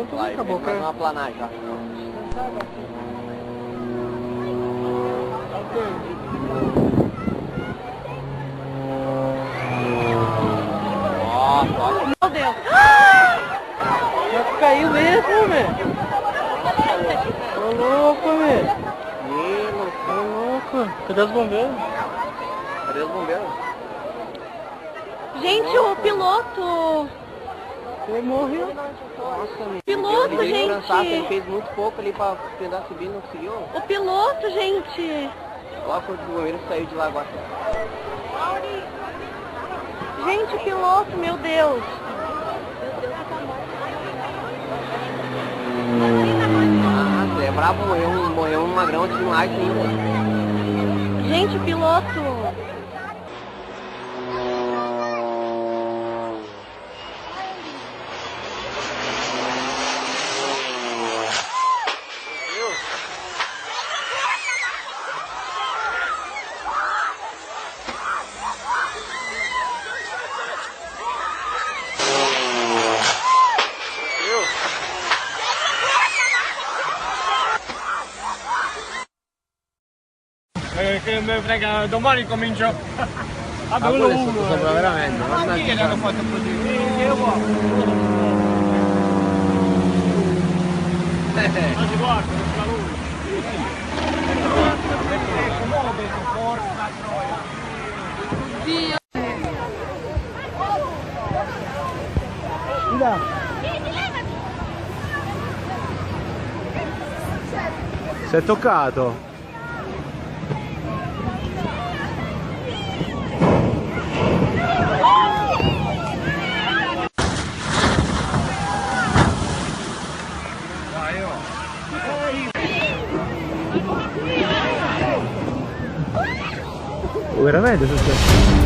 Vai, acabou, mais uma planagem, ó. Nossa, olha. Meu Deus. Já caiu mesmo, velho. Tô louco, velho. Tô louco. Cadê os bombeiros? Cadê os bombeiros? Gente, o piloto. Ele morreu. Nossa, meu. Piloto, gente. Ele fez muito pouco ali pra tentar subir, não conseguiu. O piloto, gente. Olha quando o goleiro saiu de lá agora. Gente, o piloto, meu Deus. Nossa, é brabo, morreu um magrão de demais ainda. Gente, o piloto. Che mi frega, domani comincio a quello è stato sopra veramente, ma chi hanno fatto così? Non si guarda, non fa lui. Forza troia. Dio. Si è toccato. Veramente è successo?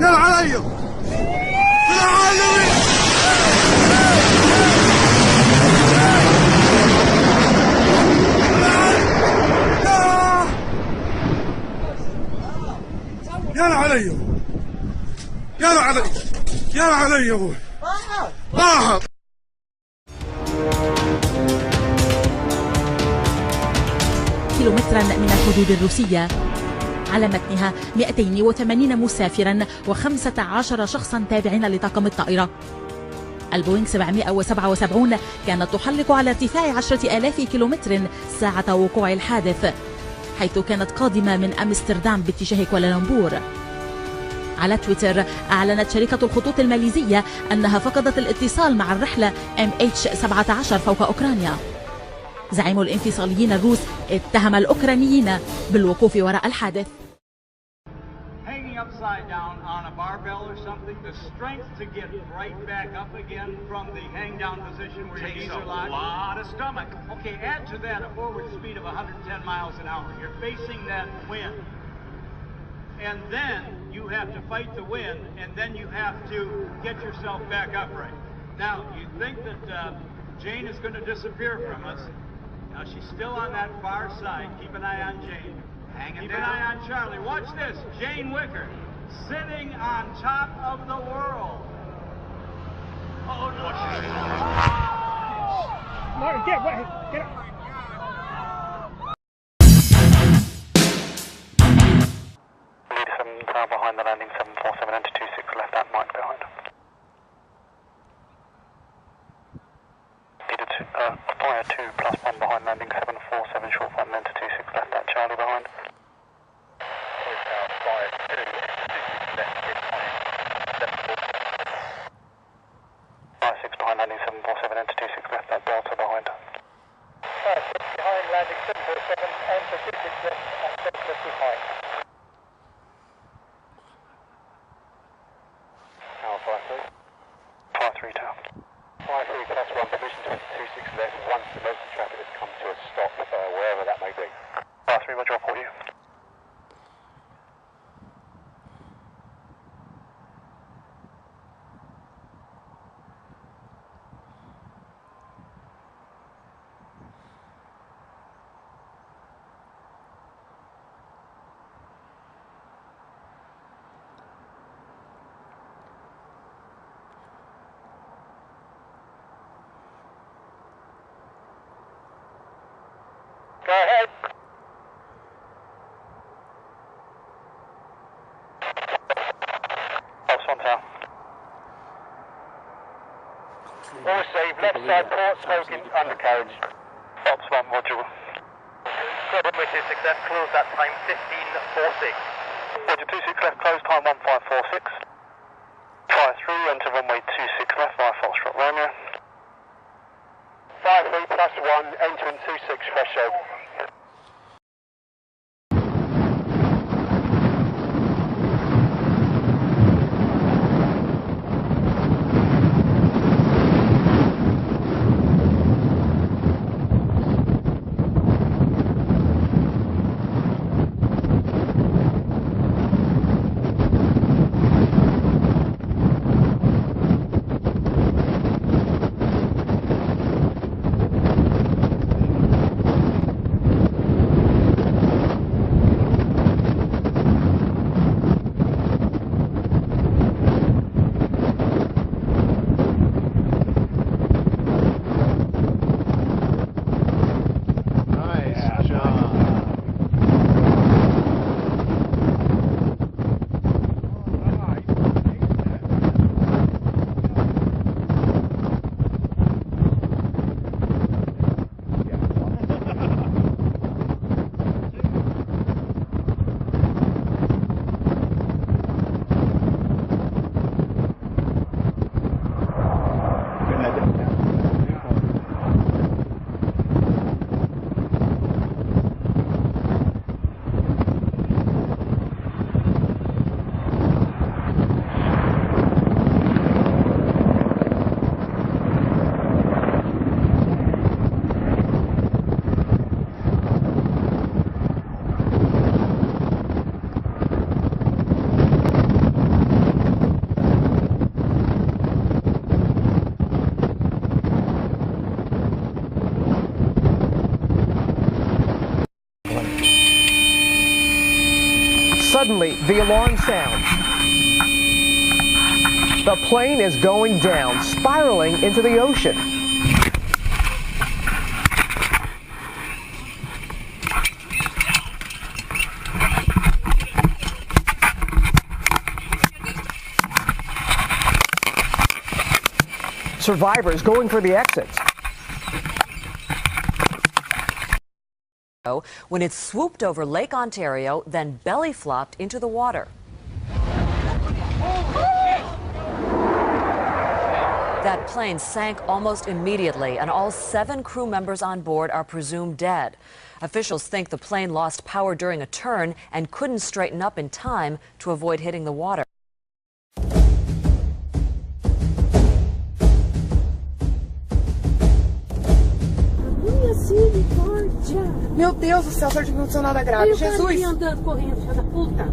يلا علي يا العالمين يلا علي يلا علي يلا علي يا ابوي كيلومترا من الحدود الروسية، على متنها 280 مسافرا و15 شخصا تابعين لطاقم الطائرة. البوينغ 777 كانت تحلق على ارتفاع 10,000 كيلومتر ساعة وقوع الحادث، حيث كانت قادمة من أمستردام باتجاه كوالالمبور. على تويتر أعلنت شركة الخطوط الماليزية أنها فقدت الاتصال مع الرحلة MH17 فوق أوكرانيا. زعيم الانفصاليين الروس اتهم الأوكرانيين بالوقوف وراء الحادث. Hanging upside down on a barbell or something, the strength to get right back up again from the hang down position where your knees are locked. Takes a lot of stomach. Okay, add to that a forward speed of 110 miles an hour. You're facing that wind. And then you have to fight the wind, and then you have to get yourself back upright. Now, you think that Jane is going to disappear from us. Now, she's still on that far side. Keep an eye on Jane. Keep an eye on Charlie. Watch this. Jane Wicker sitting on top of the world. Oh, no. Martin, get up. Lead 7 tower behind the landing 747, enter 26 left at Mike behind. Leader 2, fire 2 plus 1 behind landing 747, short front enter 26 left at Charlie behind. Fire 2, left fire 6 behind landing 747, enter 26 left at Delta behind. Fire 6 behind landing 747, enter 26 left at Delta behind. Fire 3 tower. Fire 3 plus 1, permission to enter 26 left once the motor traffic has come to a stop, wherever that may be. Fire 3, roger, I'll report you. Go ahead. Ops 1 tower. All received, left side port smoking undercarriage. Ops 1 module. Good, runway 26 left, close that time 1546. Roger 26 left, close time 1546. Fire 3, enter runway 26 left via Foxtrot Romeo. Fire 3 plus 1, entering 26 threshold. Suddenly, the alarm sounds. The plane is going down, spiraling into the ocean. Survivors going for the exits. When it swooped over Lake Ontario, then belly flopped into the water. That plane sank almost immediately, and all 7 crew members on board are presumed dead. Officials think the plane lost power during a turn and couldn't straighten up in time to avoid hitting the water. Meu Deus do céu, sorte que não aconteceu nada grave. Jesus! andando, correndo, filha da puta.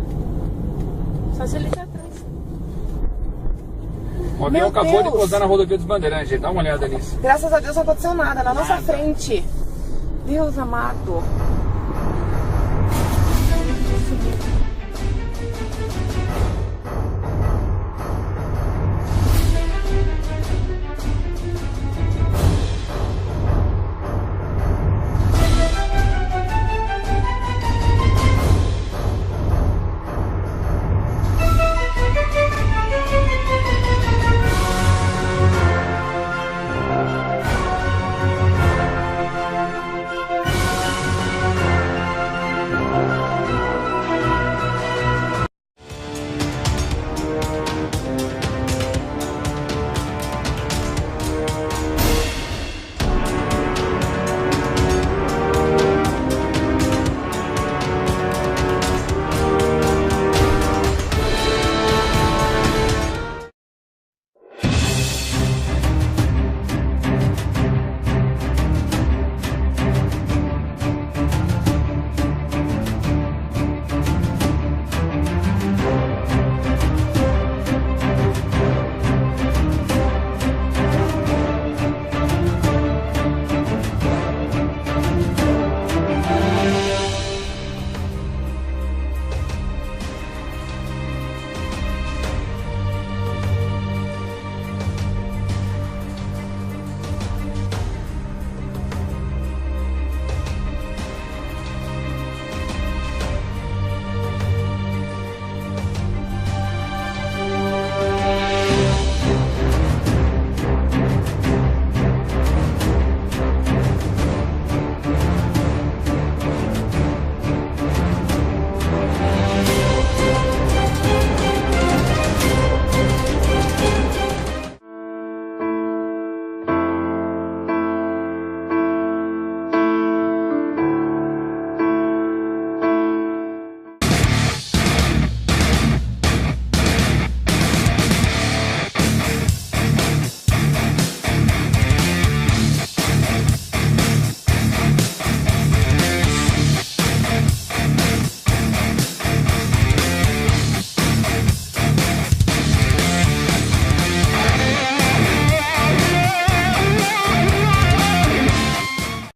Só se ele tá atrás. O avião acabou de pousar na rodovia dos Bandeirantes, gente. Dá uma olhada nisso. Graças a Deus não aconteceu nada na nossa frente. Deus amado.